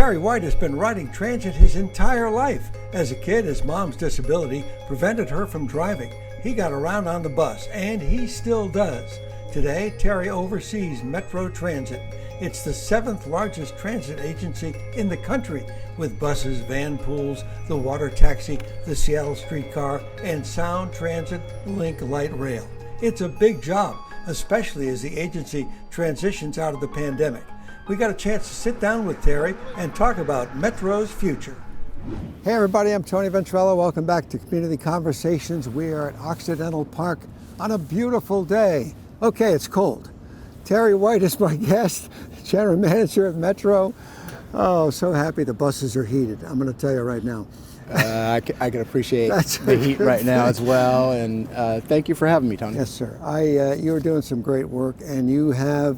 Terry White has been riding transit his entire life. As a kid, his mom's disability prevented her from driving. He got around on the bus, and he still does. Today, Terry oversees Metro Transit. It's the 7th largest transit agency in the country, with buses, van pools, the water taxi, the Seattle streetcar, and Sound Transit Link Light Rail. It's a big job, especially as the agency transitions out of the pandemic. We got a chance to sit down with Terry and talk about Metro's future. Hey everybody, I'm Tony Ventrella. Welcome back to Community Conversations. We are at Occidental Park on a beautiful day. Okay, it's cold. Terry White is my guest, General Manager of Metro. Oh, so happy the buses are heated. I'm going to tell you right now. I can appreciate the heat right now as well, and thank you for having me, Tony. Yes, sir. You are doing some great work, and you have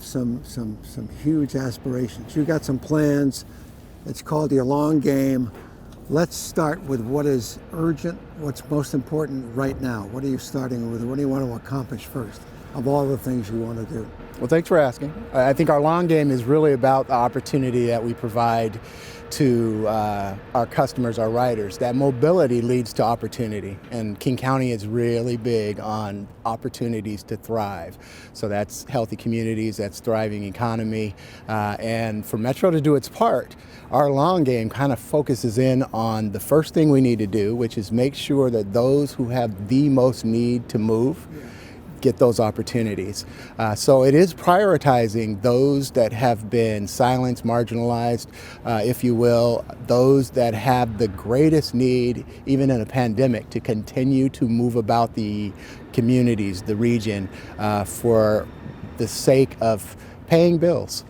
some huge aspirations. You got some plans. It's called your long game. Let's start with what is urgent, what's most important right now. What are you starting with? What do you want to accomplish first of all the things you want to do? Well, thanks for asking. I think our long game is really about the opportunity that we provide to our customers, our riders. That mobility leads to opportunity, and King County is really big on opportunities to thrive. So that's healthy communities, that's thriving economy, and for Metro to do its part, our long game kind of focuses in on the first thing we need to do, which is make sure that those who have the most need to move get those opportunities. So it is prioritizing those that have been silenced, marginalized, if you will, those that have the greatest need, even in a pandemic, to continue to move about the communities, the region, for the sake of paying bills,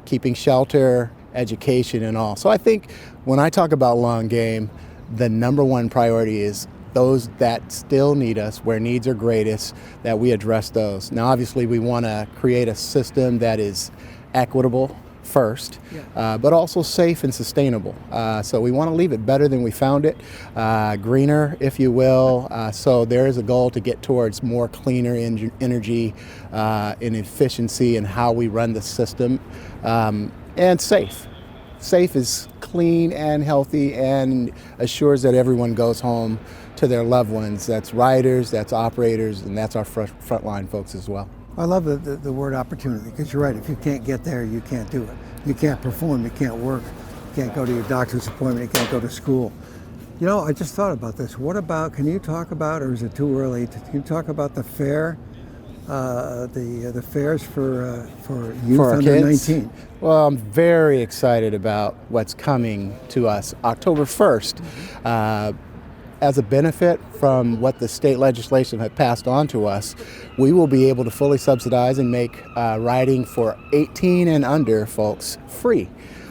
keeping shelter, education, and all. So I think when I talk about long game, the number one priority is those that still need us, where needs are greatest, that we address those. Now, obviously, we want to create a system that is equitable first, but also safe and sustainable. So we want to leave it better than we found it, greener, if you will. So there is a goal to get towards more cleaner energy and efficiency in how we run the system, and safe. Safe is clean and healthy and assures that everyone goes home to their loved ones. That's riders, that's operators, and that's our frontline folks as well. I love the word opportunity, because you're right. If you can't get there, you can't do it. You can't perform, you can't work, you can't go to your doctor's appointment, you can't go to school. You know, I just thought about this. What about, can you talk about, or is it too early, can you talk about the fair, the fairs for youth for under kids? 19? Well, I'm very excited about what's coming to us October 1st. As a benefit from what the state legislation had passed on to us, we will be able to fully subsidize and make riding for 18 and under folks free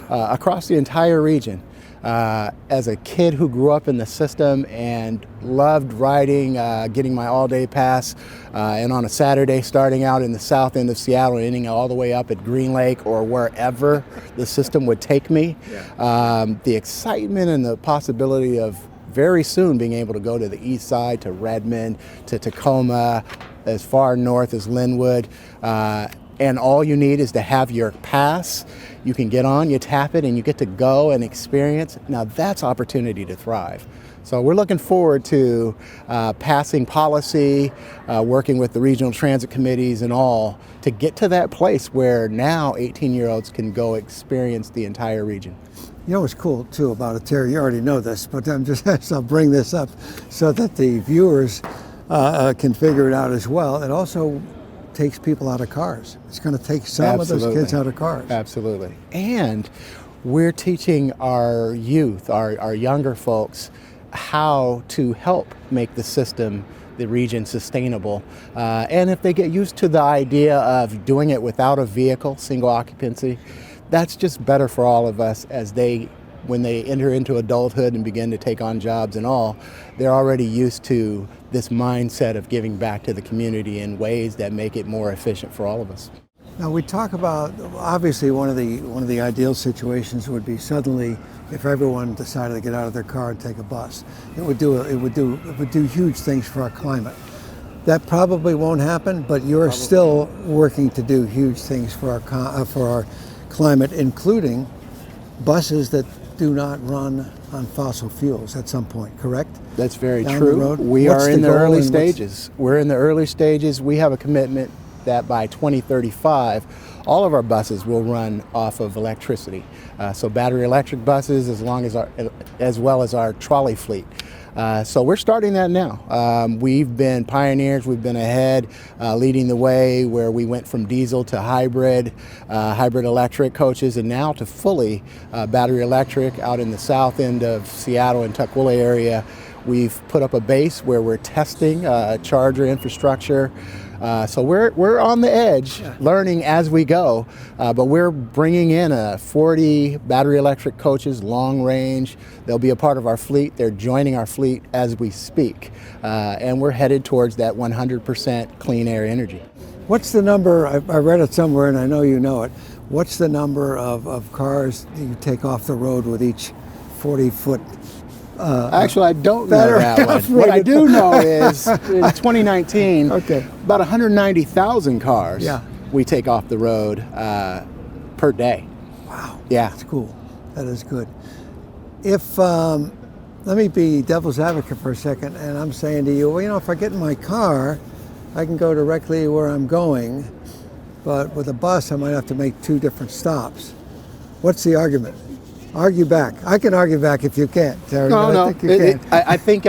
across the entire region. As a kid who grew up in the system and loved riding, getting my all-day pass, and on a Saturday starting out in the south end of Seattle and ending all the way up at Green Lake or wherever the system would take me, the excitement and the possibility of very soon being able to go to the east side, to Redmond, to Tacoma, as far north as Linwood, and all you need is to have your pass. You can get on, you tap it, and you get to go and experience. Now that's opportunity to thrive. So we're looking forward to passing policy, working with the regional transit committees and all, to get to that place where now 18-year-olds can go experience the entire region. You know what's cool too about it, Terry, you already know this, but I'm just, I'll bring this up so that the viewers can figure it out as well. It also takes people out of cars. It's going to take some of those kids out of cars. Absolutely. And we're teaching our youth, our younger folks, how to help make the system, the region, sustainable. And if they get used to the idea of doing it without a vehicle, single occupancy, that's just better for all of us as when they enter into adulthood and begin to take on jobs and all, they're already used to this mindset of giving back to the community in ways that make it more efficient for all of us. Now we talk about, obviously one of the ideal situations would be suddenly if everyone decided to get out of their car and take a bus. It would do huge things for our climate. That probably won't happen, but you're still working to do huge things for our climate, including buses that do not run on fossil fuels at some point, correct? That's very Down the true. road. We What's are in the the goal early and stages. We're in the early stages. We have a commitment that by 2035, all of our buses will run off of electricity. So battery electric buses, as well as our trolley fleet. So we're starting that now. We've been pioneers. We've been ahead, leading the way, where we went from diesel to hybrid electric coaches, and now to fully battery electric out in the south end of Seattle and Tukwila area. We've put up a base where we're testing charger infrastructure. So we're on the edge, learning as we go, but we're bringing in 40 battery electric coaches, long range. They'll be a part of our fleet. They're joining our fleet as we speak, and we're headed towards that 100% clean air energy. What's the number, I read it somewhere and I know you know it, what's the number of cars that you take off the road with each 40-foot? Actually, I don't know that one. What I do know is in 2019, about 190,000 cars we take off the road per day. Wow. Yeah. That's cool. That is good. If, let me be devil's advocate for a second, and I'm saying to you, well, you know, if I get in my car, I can go directly where I'm going, but with a bus, I might have to make 2 different stops. What's the argument? Argue back. I can argue back if you can't, Terry. No. I think you can. I think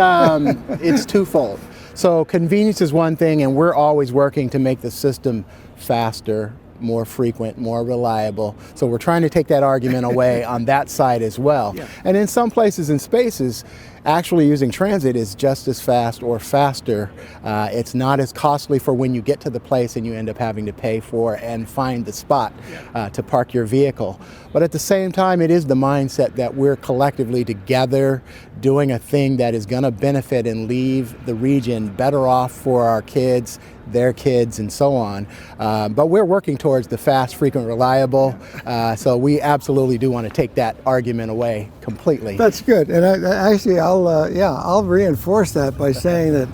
it's twofold. So convenience is one thing, and we're always working to make the system faster, more frequent, more reliable. So we're trying to take that argument away on that side as well. Yeah. And in some places and spaces, actually using transit is just as fast or faster. It's not as costly for when you get to the place and you end up having to pay for and find the spot to park your vehicle. But at the same time, it is the mindset that we're collectively together doing a thing that is going to benefit and leave the region better off for our kids, their kids, and so on. But we're working towards the fast, frequent, reliable. So we absolutely do want to take that argument away completely. That's good. And I'll reinforce that by saying that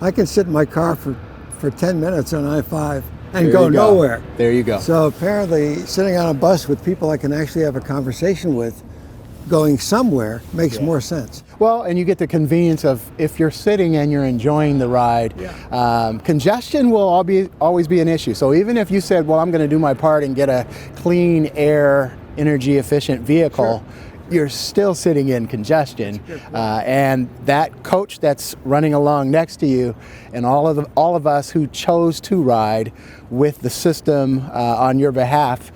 I can sit in my car for 10 minutes on I-5 and go nowhere. There you go. So apparently sitting on a bus with people I can actually have a conversation with going somewhere makes more sense. Well, and you get the convenience of if you're sitting and you're enjoying the ride, congestion will always be an issue. So even if you said, well, I'm going to do my part and get a clean air, energy efficient vehicle, you're still sitting in congestion, and that coach that's running along next to you, and all of us who chose to ride with the system on your behalf,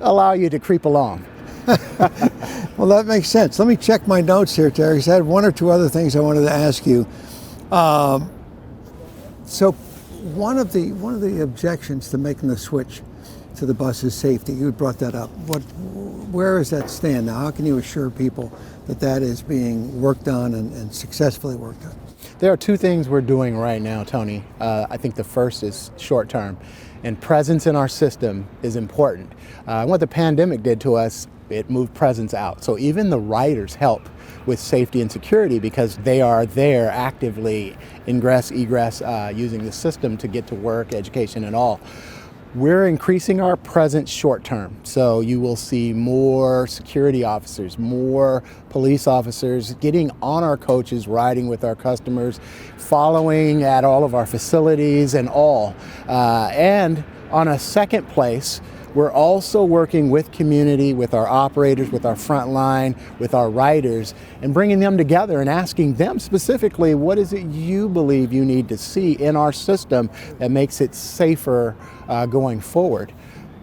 allow you to creep along. Well, that makes sense. Let me check my notes here, Terry. I had 1 or 2 other things I wanted to ask you. So, one of the objections to making the switch to the bus is safety. You brought that up. Where does that stand now? How can you assure people that that is being worked on and successfully worked on? There are 2 things we're doing right now, Tony. I think the first is short term, and presence in our system is important. What the pandemic did to us, it moved presence out. So even the riders help with safety and security because they are there actively, ingress, egress, using the system to get to work, education, and all. We're increasing our presence short term. So you will see more security officers, more police officers getting on our coaches, riding with our customers, following at all of our facilities and all. And on a second place, we're also working with community, with our operators, with our front line, with our riders, and bringing them together and asking them specifically, what is it you believe you need to see in our system that makes it safer going forward?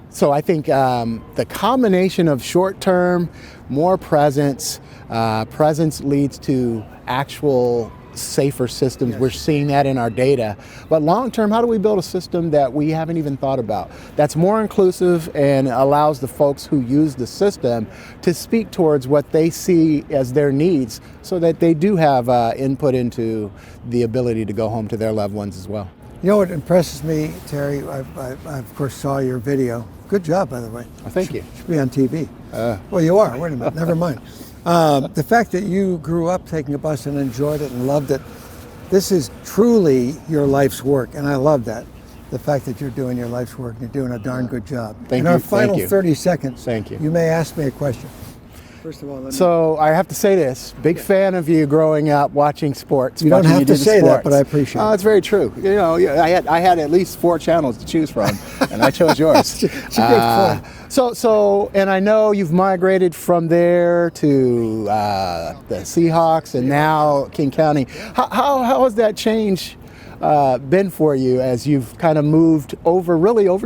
So I think the combination of short-term, more presence leads to actual safer systems. We're seeing that in our data. But long term, how do we build a system that we haven't even thought about, that's more inclusive and allows the folks who use the system to speak towards what they see as their needs so that they do have input into the ability to go home to their loved ones as well? You know what impresses me, Terry? I of course saw your video. Good job, by the way. Oh, thank you. Should be on TV. Well, you are. Wait a minute. Never mind. The fact that you grew up taking a bus and enjoyed it and loved it, this is truly your life's work, and I love that. the fact that you're doing your life's work and you're doing a darn good job. Thank In you. our Thank final you. 30 seconds, Thank you. You may ask me a question. First of all, let me... So I have to say this, big fan of you growing up watching sports. You don't watching have you to do the say that, sports. but I appreciate it. It's very true. You know, I had at least 4 channels to choose from, and I chose yours. It's a good point. So, and I know you've migrated from there to the Seahawks and now King County. How has that change been for you as you've kind of moved over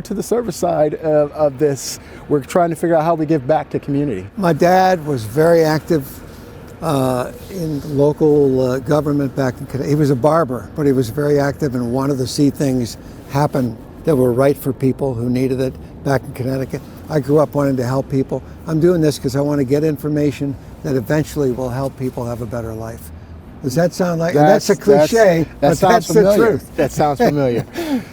to the service side of this? We're trying to figure out how we give back to community. My dad was very active in local government back in Connecticut. He was a barber, but he was very active and wanted to see things happen that were right for people who needed it back in Connecticut. I grew up wanting to help people. I'm doing this because I want to get information that eventually will help people have a better life. Does that sound like, that's a cliche, but that's the truth. That sounds familiar.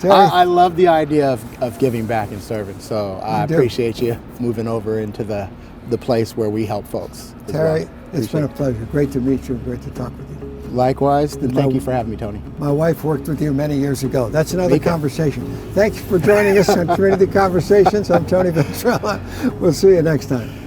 I love the idea of giving back and serving, so I appreciate you moving over into the place where we help folks. Terry, it's been a pleasure. Great to meet you. Great to talk with you. Likewise, and thank you for having me, Tony. My wife worked with you many years ago. That's another conversation. Thanks for joining us on Community Conversations. I'm Tony Ventrella. We'll see you next time.